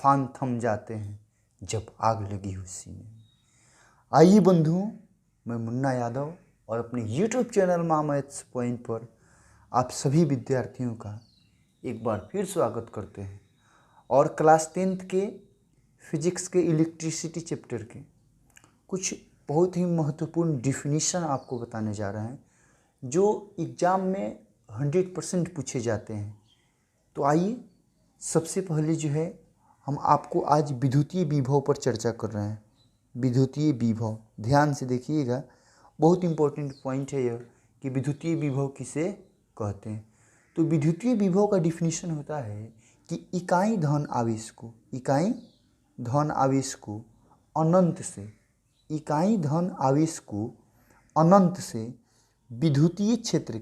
तूफान थम जाते हैं जब आग लगी हो सीने में। आइए बंधुओं, मैं मुन्ना यादव और अपने YouTube चैनल मैथ्स पॉइंट पर आप सभी विद्यार्थियों का एक बार फिर स्वागत करते हैं और क्लास 10th के फिजिक्स के इलेक्ट्रिसिटी चैप्टर के कुछ बहुत ही महत्वपूर्ण डिफिनीशन आपको बताने जा रहे हैं जो एग्ज़ाम में 100% पूछे जाते हैं। तो आइए सबसे पहले जो है हम आपको आज विद्युतीय विभव पर चर्चा कर रहे हैं। विद्युतीय विभव, ध्यान से देखिएगा, बहुत इंपॉर्टेंट पॉइंट है यह कि विद्युतीय विभव किसे कहते हैं। तो विद्युतीय विभव का डिफिनीशन होता है कि इकाई धन आवेश को, इकाई धन आवेश को अनंत से, इकाई धन आवेश को अनंत से विद्युतीय क्षेत्र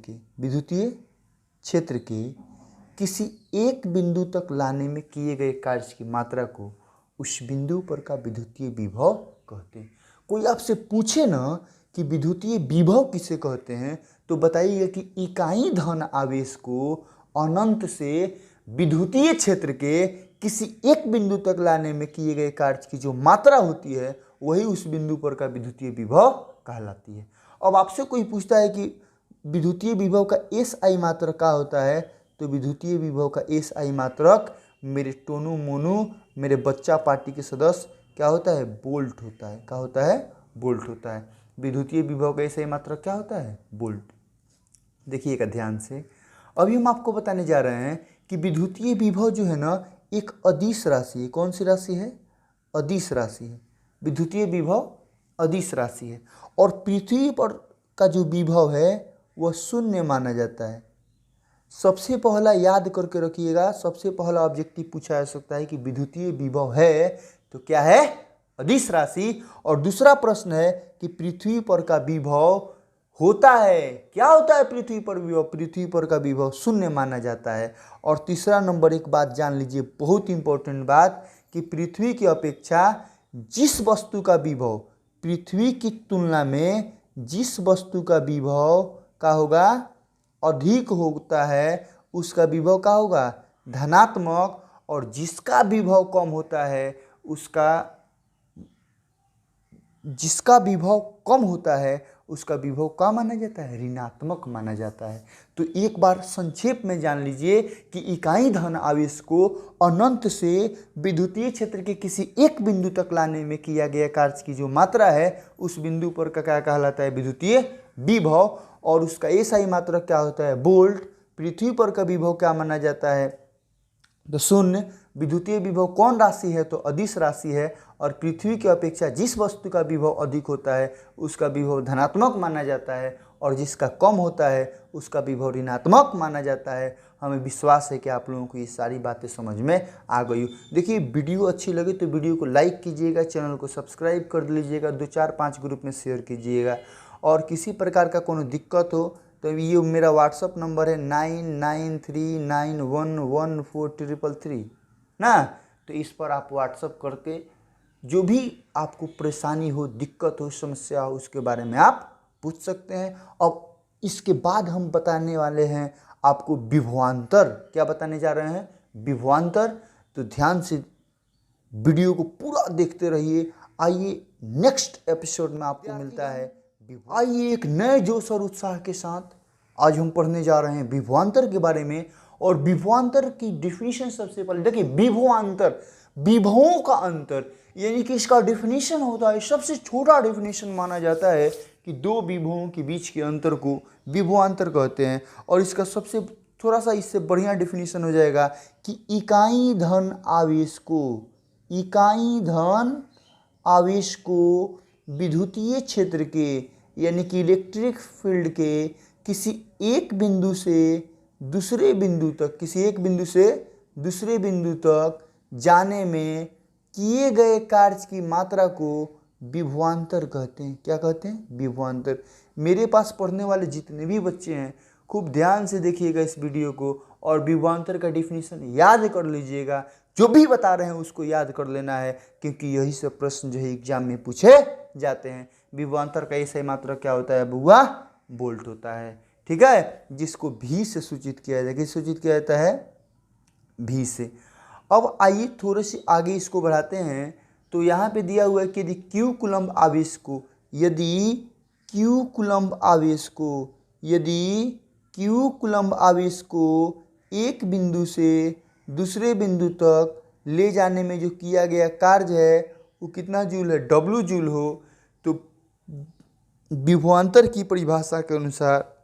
के किसी एक बिंदु तक लाने में किए गए कार्य की मात्रा को उस बिंदु पर का विद्युतीय विभव कहते हैं। कोई आपसे पूछे ना कि विद्युतीय विभव किसे कहते हैं तो बताइए कि इकाई धन आवेश को अनंत से विद्युतीय क्षेत्र के किसी एक बिंदु तक लाने में किए गए कार्य की जो मात्रा होती है वही उस बिंदु पर का विद्युतीय विभव कहलाती है। अब आपसे कोई पूछता है कि विद्युतीय विभव का SI मात्रक क्या होता है, तो विद्युतीय विभव का SI मात्रक मेरे टोनू मोनू मेरे बच्चा पार्टी के सदस्य क्या होता है, वोल्ट होता है। क्या होता है, वोल्ट होता है। विद्युतीय विभव का SI मात्रक क्या होता है, वोल्ट। देखिएगा ध्यान से, अभी हम आपको बताने जा रहे हैं कि विद्युतीय विभव जो है ना एक अदिश राशि है। कौन सी राशि है, अदिश राशि है। विद्युतीय विभव अदिश राशि है और पृथ्वी पर का जो विभव है वह शून्य माना जाता है। सबसे पहला याद करके रखिएगा, सबसे पहला ऑब्जेक्टिव पूछा जा सकता है कि विद्युतीय विभव है तो क्या है, अदिश राशि। और दूसरा प्रश्न है कि पृथ्वी पर का विभव होता है, क्या होता है पृथ्वी पर विभव, पृथ्वी पर का विभव शून्य माना जाता है। और तीसरा नंबर एक बात जान लीजिए, बहुत इंपॉर्टेंट बात, कि पृथ्वी की अपेक्षा जिस वस्तु का विभव, पृथ्वी की तुलना में जिस वस्तु का विभव का होगा अधिक होता है उसका विभव का होगा धनात्मक, और जिसका विभव कम होता है जिसका विभव कम होता है उसका विभव क्या माना जाता है, ऋणात्मक माना जाता है। तो एक बार संक्षेप में जान लीजिए कि इकाई धन आवेश को अनंत से विद्युतीय क्षेत्र के किसी एक बिंदु तक लाने में किया गया कार्य की जो मात्रा है उस बिंदु पर का क्या कहलाता है, विद्युतीय विभव। और उसका SI मात्रक क्या होता है, वोल्ट। पृथ्वी पर का विभव क्या माना जाता है, तो शून्य। विद्युतीय विभव कौन राशि है, तो अदिश राशि है। और पृथ्वी की अपेक्षा जिस वस्तु का विभव अधिक होता है उसका विभव धनात्मक माना जाता है और जिसका कम होता है उसका विभव ऋणात्मक माना जाता है। हमें विश्वास है कि आप लोगों को ये सारी बातें समझ में आ गई। देखिए, वीडियो अच्छी लगे तो वीडियो को लाइक कीजिएगा, चैनल को सब्सक्राइब कर लीजिएगा, 2-4-5 ग्रुप में शेयर कीजिएगा। और किसी प्रकार का कोनो दिक्कत हो तो ये मेरा व्हाट्सअप नंबर है 9939114333 ना, तो इस पर आप व्हाट्सअप करके जो भी आपको परेशानी हो, दिक्कत हो, समस्या हो उसके बारे में आप पूछ सकते हैं। अब इसके बाद हम बताने वाले हैं आपको विभवांतर। क्या बताने जा रहे हैं, विभवांतर। तो ध्यान से वीडियो को पूरा देखते रहिए। आइए नेक्स्ट एपिसोड में आपको मिलता है। आइए एक नए जोश और उत्साह के साथ आज हम पढ़ने जा रहे हैं विभवांतर के बारे में। और विभवांतर की डिफिनीशन सबसे पहले देखिए, विभवांतर, विभवों का अंतर, यानी कि इसका डिफिनीशन होता है, सबसे छोटा डिफिनीशन माना जाता है कि दो विभवों के बीच के अंतर को विभवांतर कहते हैं। और इसका सबसे थोड़ा सा इससे बढ़िया डिफिनीशन हो जाएगा कि इकाई धन आवेश को, इकाई धन आवेश को विद्युतीय क्षेत्र के यानी कि इलेक्ट्रिक फील्ड के किसी एक बिंदु से दूसरे बिंदु तक, किसी एक बिंदु से दूसरे बिंदु तक जाने में किए गए कार्य की मात्रा को विभवांतर कहते हैं। क्या कहते हैं, विभवांतर। मेरे पास पढ़ने वाले जितने भी बच्चे हैं खूब ध्यान से देखिएगा इस वीडियो को और विभवांतर का डिफिनीशन याद कर लीजिएगा। जो भी बता रहे हैं उसको याद कर लेना है, क्योंकि यही सब प्रश्न जो है एग्जाम में पूछे जाते हैं। विभवांतर का SI मात्रक क्या होता है बुआ, वोल्ट होता है। ठीक है, जिसको V से सूचित किया जाता है। किस सूचित किया जाता है, V से। अब आइए थोड़े से आगे इसको बढ़ाते हैं। तो यहाँ पे दिया हुआ है कि यदि क्यू कूलम्ब आवेश को यदि क्यू कूलम्ब आवेश को यदि क्यू कूलम्ब आवेश को एक बिंदु से दूसरे बिंदु तक ले जाने में जो किया गया कार्य है वो कितना जूल है, डब्लू जूल हो, तो विभवांतर की परिभाषा के अनुसार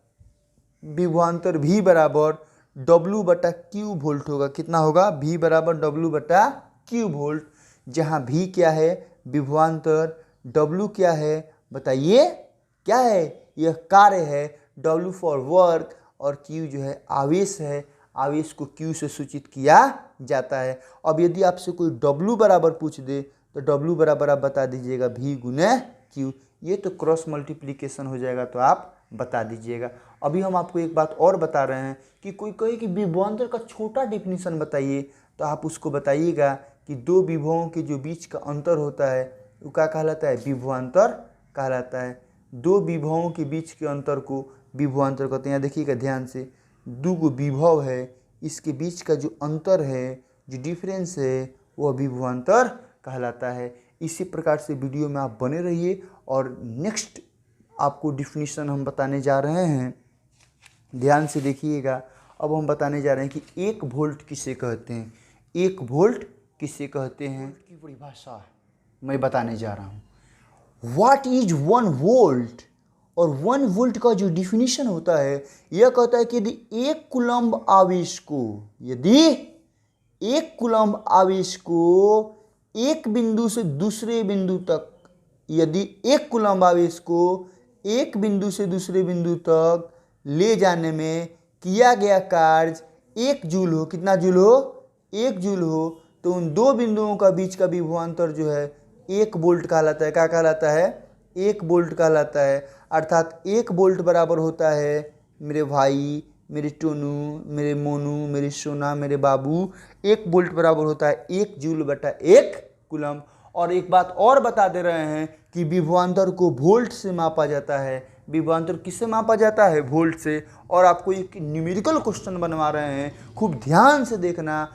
विभवांतर V बराबर डब्लू बटा क्यू वोल्ट होगा। कितना होगा, V बराबर डब्लू बटा क्यू वोल्ट, जहाँ V क्या है विभवांतर, W क्या है बताइए, क्या है यह कार्य है, W फॉर वर्क, और Q जो है आवेश है, आवेश को Q से सूचित किया जाता है। अब यदि आपसे कोई W बराबर पूछ दे तो W बराबर आप बता दीजिएगा V गुने Q, ये तो क्रॉस मल्टीप्लिकेशन हो जाएगा, तो आप बता दीजिएगा। अभी हम आपको एक बात और बता रहे हैं कि कोई कहे कि विभवांतर का छोटा डेफिनेशन बताइए, तो आप उसको बताइएगा कि दो विभवों के जो बीच का अंतर होता है वो क्या कहलाता है, विभवांतर कहलाता है। दो विभवों के बीच के अंतर को विभवांतर कहते हैं। यहाँ देखिएगा ध्यान से, दो गो विभव है, इसके बीच का जो अंतर है, जो डिफरेंस है, वह विभवांतर कहलाता है। इसी प्रकार से वीडियो में आप बने रहिए और नेक्स्ट आपको डिफिनीशन हम बताने जा रहे हैं, ध्यान से देखिएगा। अब हम बताने जा रहे हैं कि एक वोल्ट किसे कहते हैं, एक वोल्ट किसे कहते हैं की परिभाषा मैं बताने जा रहा हूँ। व्हाट इज वन वोल्ट, और वन वोल्ट का जो डिफिनीशन होता है यह कहता है कि यदि एक कूलम्ब आवेश को यदि एक कूलम्ब आवेश को एक बिंदु से दूसरे बिंदु तक यदि एक कूलम्ब आवेश को एक बिंदु से दूसरे बिंदु तक ले जाने में किया गया कार्य एक जूल हो, कितना जूल हो, एक जूल हो, तो उन दो बिंदुओं का बीच का विभवांतर जो है एक वोल्ट कहलाता है। क्या कहलाता है, एक वोल्ट कहलाता है। अर्थात एक वोल्ट बराबर होता है मेरे भाई, मेरे टोनू, मेरे मोनू, मेरे सोना, मेरे बाबू, एक वोल्ट बराबर होता है एक जूल बटा एक कूलम्ब। और एक बात और बता दे रहे हैं कि विभवांतर को वोल्ट से मापा जाता है। विभवांतर किससे मापा जाता है, वोल्ट से। और आपको एक न्यूमेरिकल क्वेश्चन बनवा रहे हैं, खूब ध्यान से देखना,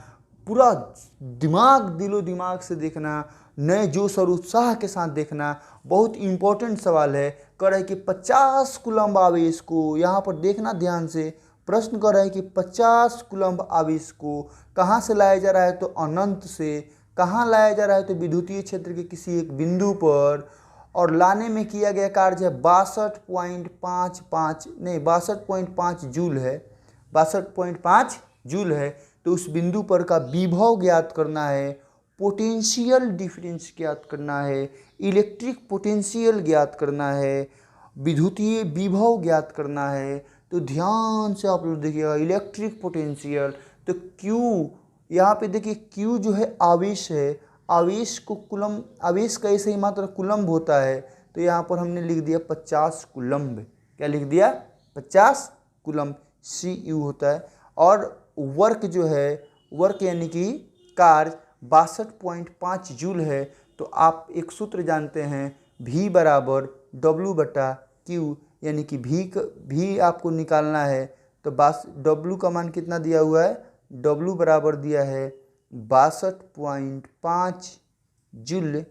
पूरा दिमाग दिलो दिमाग से देखना, नए जोश और उत्साह के साथ देखना। बहुत इंपॉर्टेंट सवाल है, कह रहा है कि 50 कूलम्ब आवेश को, यहाँ पर देखना ध्यान से, प्रश्न कर रहा है कि 50 कूलम्ब आवेश को कहाँ से लाया जा रहा है, तो अनंत से। कहाँ लाया जा रहा है, तो विद्युतीय क्षेत्र के किसी एक बिंदु पर, और लाने में किया गया कार्य है 62.5 जूल है, 62.5 जूल है। तो उस बिंदु पर का विभव ज्ञात करना है, पोटेंशियल डिफरेंस ज्ञात करना है, इलेक्ट्रिक पोटेंशियल ज्ञात करना है, विद्युतीय विभव ज्ञात करना है। तो ध्यान से आप लोग देखिएगा, इलेक्ट्रिक पोटेंशियल, तो Q यहाँ पे देखिए, Q जो है आवेश है, आवेश को कूलम्ब, आवेश का ऐसे ही मात्रा कूलम्ब होता है, तो यहाँ पर हमने लिख दिया 50 कूलम्ब। क्या लिख दिया, 50 कूलम्ब, CU होता है। और वर्क जो है, वर्क यानी कि कार्य 62.5 जूल है। तो आप एक सूत्र जानते हैं, V बराबर W बटा Q, यानी कि V आपको निकालना है। तो W का मान कितना दिया हुआ है, W बराबर दिया है 62.5 जूल,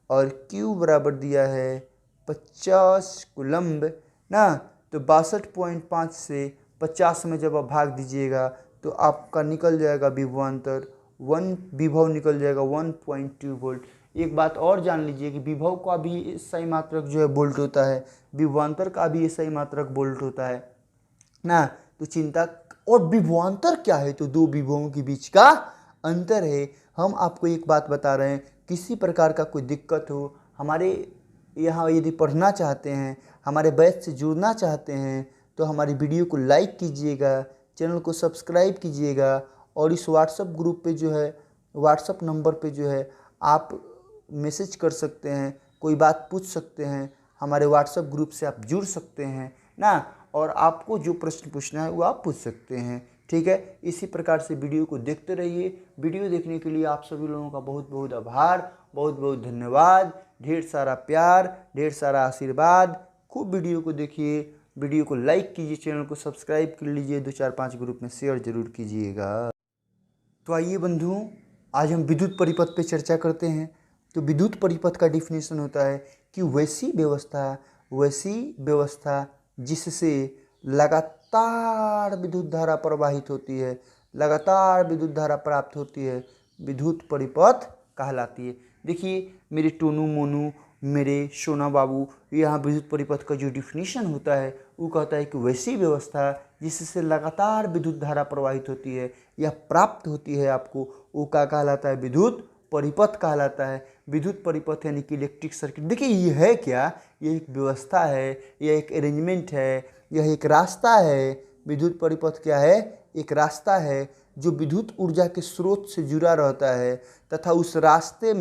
और Q बराबर दिया है 50 कूलम्ब ना। तो 62.5 से 50 में जब आप भाग दीजिएगा तो आपका निकल जाएगा विभवांतर, विभव निकल जाएगा 1.2 वोल्ट। एक बात और जान लीजिए कि विभव का भी सही मात्रक जो है वोल्ट होता है, विभवांतर का भी सही मात्रक वोल्ट होता है ना। तो चिंता, और विभवांतर क्या है, तो दो विभवों के बीच का अंतर है। हम आपको एक बात बता रहे हैं, किसी प्रकार का कोई दिक्कत हो, हमारे यहाँ यदि पढ़ना चाहते हैं, हमारे बैच से जुड़ना चाहते हैं, तो हमारी वीडियो को लाइक कीजिएगा, चैनल को सब्सक्राइब कीजिएगा, और इस व्हाट्सएप ग्रुप पे जो है, व्हाट्सएप नंबर पे जो है आप मैसेज कर सकते हैं, कोई बात पूछ सकते हैं, हमारे व्हाट्सएप ग्रुप से आप जुड़ सकते हैं ना। और आपको जो प्रश्न पूछना है वो आप पूछ सकते हैं, ठीक है। इसी प्रकार से वीडियो को देखते रहिए। वीडियो देखने के लिए आप सभी लोगों का बहुत बहुत आभार, बहुत बहुत धन्यवाद, ढेर सारा प्यार, ढेर सारा आशीर्वाद। खूब वीडियो को देखिए, वीडियो को लाइक कीजिए, चैनल को सब्सक्राइब कर लीजिए, 2 4 5 ग्रुप में शेयर जरूर कीजिएगा। तो आइए बंधुओं, आज हम विद्युत परिपथ पे चर्चा करते हैं। तो विद्युत परिपथ का डिफिनेशन होता है कि वैसी व्यवस्था जिससे लगातार विद्युत धारा प्रवाहित होती है, लगातार विद्युत धारा प्राप्त होती है, विद्युत परिपथ कहलाती है। देखिए मेरे टोनू मोनू, मेरे सोना बाबू, यहाँ विद्युत परिपथ का जो डिफिनीशन होता है वो कहता है कि वैसी व्यवस्था जिससे लगातार विद्युत धारा प्रवाहित होती है या प्राप्त होती है आपको, वो क्या कहलाता है? विद्युत परिपथ कहलाता है। विद्युत परिपथ यानी कि इलेक्ट्रिक सर्किट। देखिए ये है क्या? ये एक व्यवस्था है, यह एक अरेंजमेंट है, यह एक रास्ता है। विद्युत परिपथ क्या है? एक रास्ता है जो विद्युत ऊर्जा के स्रोत से जुड़ा रहता है तथा उस रास्ते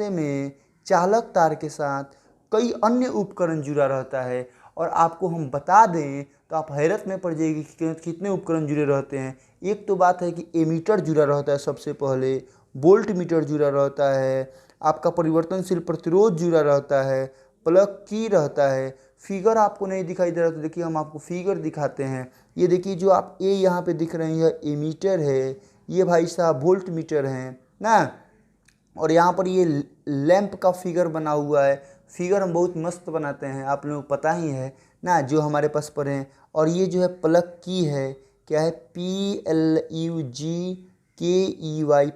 में चालक तार के साथ कई अन्य उपकरण जुड़ा रहता है। और आपको हम बता दें तो आप हैरत में पड़ जाएगी कि कितने उपकरण जुड़े रहते हैं। एक तो बात है कि एमीटर जुड़ा रहता है, सबसे पहले वोल्ट मीटर जुड़ा रहता है, आपका परिवर्तनशील प्रतिरोध जुड़ा रहता है, प्लग की रहता है। फिगर आपको नहीं दिखाई दे रहा तो देखिए हम आपको फिगर दिखाते हैं। ये देखिए जो आप ए यहाँ पे दिख रहे हैं यह एमीटर है, ये भाई साहब वोल्ट मीटर हैं ना। और यहाँ पर ये लैंप का फिगर बना हुआ है। फिगर हम बहुत मस्त बनाते हैं, आप लोगों को पता ही है ना, जो हमारे पास पढ़े हैं। और ये जो है प्लग की है, क्या है? PLUGKEY,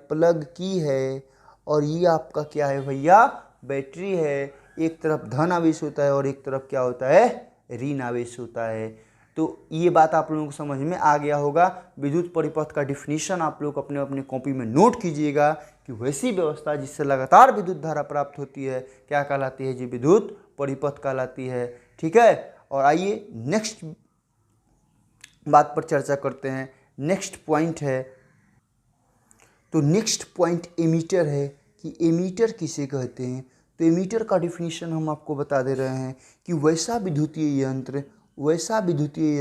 प्लग की है। और ये आपका क्या है भैया? बैटरी है। एक तरफ धन आवेश होता है और एक तरफ क्या होता है? ऋण आवेश होता है। तो ये बात आप लोगों को समझ में आ गया होगा। विद्युत परिपथ का डिफिनीशन आप लोग अपने अपने कॉपी में नोट कीजिएगा कि वैसी व्यवस्था जिससे लगातार विद्युत धारा प्राप्त होती है क्या कहलाती है? जी विद्युत परिपथ कहलाती है। ठीक है, और आइए नेक्स्ट बात पर चर्चा करते हैं। नेक्स्ट पॉइंट है, तो नेक्स्ट पॉइंट एमीटर है कि एमीटर किसे कहते हैं। तो एमीटर का डिफिनीशन हम आपको बता दे रहे हैं कि वैसा विद्युतीय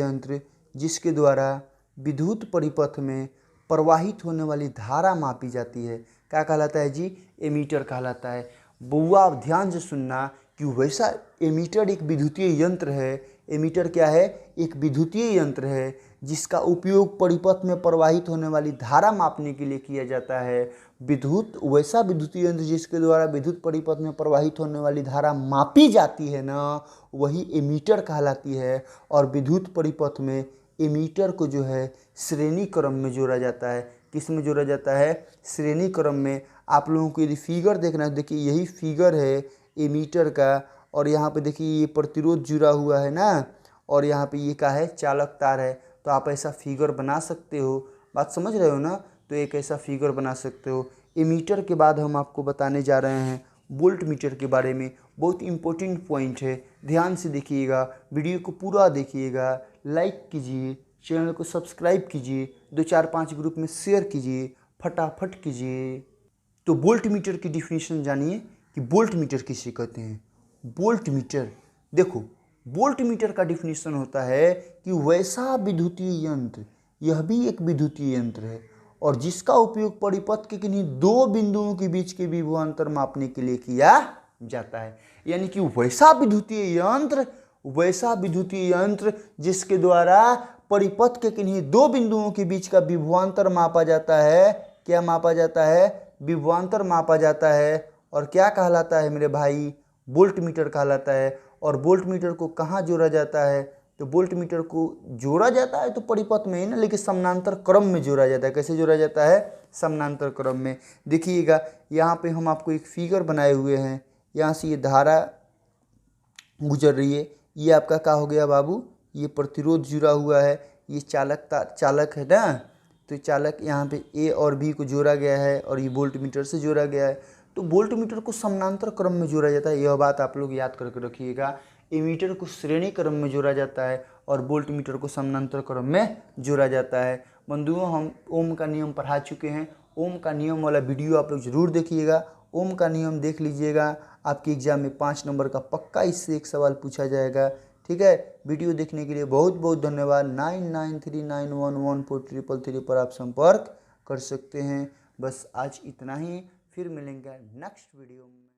यंत्र जिसके द्वारा विद्युत परिपथ में प्रवाहित होने वाली धारा मापी जाती है क्या कहलाता है? जी एमीटर कहलाता है। बुआ आप ध्यान से सुनना कि वैसा एमीटर एक विद्युतीय यंत्र है। एमीटर क्या है? एक विद्युतीय यंत्र है जिसका उपयोग परिपथ में प्रवाहित होने वाली धारा मापने के लिए किया जाता है। वैसा विद्युतीय यंत्र जिसके द्वारा विद्युत परिपथ में प्रवाहित होने वाली धारा मापी जाती है ना, वही एमीटर कहलाती है। और विद्युत परिपथ में एमीटर को जो है श्रेणी क्रम में जोड़ा जाता है। किस में जोड़ा जाता है? श्रेणी क्रम में। आप लोगों को यदि फिगर देखना है, देखिए यही फिगर है एमीटर का। और यहाँ पे देखिए ये प्रतिरोध जुड़ा हुआ है ना, और यहाँ पे ये क्या है? चालक तार है। तो आप ऐसा फिगर बना सकते हो, बात समझ रहे हो ना? तो एक ऐसा फिगर बना सकते हो। एमीटर के बाद हम आपको बताने जा रहे हैं वोल्ट मीटर के बारे में। बहुत इंपॉर्टेंट पॉइंट है, ध्यान से देखिएगा, वीडियो को पूरा देखिएगा, लाइक कीजिए, चैनल को सब्सक्राइब कीजिए, 2-4-5 ग्रुप में शेयर कीजिए, फटाफट कीजिए। तो वोल्ट मीटर की डिफिनीशन जानिए कि वोल्ट मीटर किसे कहते हैं। वोल्ट मीटर, देखो वोल्ट मीटर का डिफिनीशन होता है कि वैसा विद्युतीय यंत्र, यह भी एक विद्युतीय यंत्र है, और जिसका उपयोग परिपथ के किन्हीं दो बिंदुओं के बीच के विभवांतर मापने के लिए किया जाता है। यानी कि वैसा विद्युतीय यंत्र जिसके द्वारा परिपथ के किन्हीं दो बिंदुओं के बीच का विभवांतर मापा जाता है। क्या मापा जाता है? विभवांतर मापा जाता है। और क्या कहलाता है मेरे भाई? वोल्ट मीटर कहलाता है। और वोल्ट मीटर को कहाँ जोड़ा जाता है? तो वोल्ट मीटर को जोड़ा जाता है तो परिपथ में ही ना, लेकिन समानांतर क्रम में जोड़ा जाता है। कैसे जोड़ा जाता है? समानांतर क्रम में। देखिएगा यहाँ पे हम आपको एक फिगर बनाए हुए हैं, यहाँ से ये धारा गुजर रही है। ये आपका क्या हो गया बाबू? ये प्रतिरोध जुड़ा हुआ है, ये चालक है ना। तो चालक यहाँ पे ए और बी को जोड़ा गया है और ये वोल्ट मीटर से जोड़ा गया है। तो वोल्ट मीटर को समानांतर क्रम में जोड़ा जाता है, यह बात आप लोग याद करके रखिएगा। एमीटर को श्रेणी क्रम में जोड़ा जाता है और वोल्ट मीटर को समानांतर क्रम में जोड़ा जाता है। बंधुओं, हम ओम का नियम पढ़ा चुके हैं। ओम का नियम वाला वीडियो आप लोग जरूर देखिएगा। ओम का नियम देख लीजिएगा, आपके एग्जाम में 5 नंबर का पक्का इससे एक सवाल पूछा जाएगा। ठीक है, वीडियो देखने के लिए बहुत बहुत धन्यवाद। 9939114333 पर आप संपर्क कर सकते हैं। बस आज इतना ही, फिर मिलेंगे नेक्स्ट वीडियो में।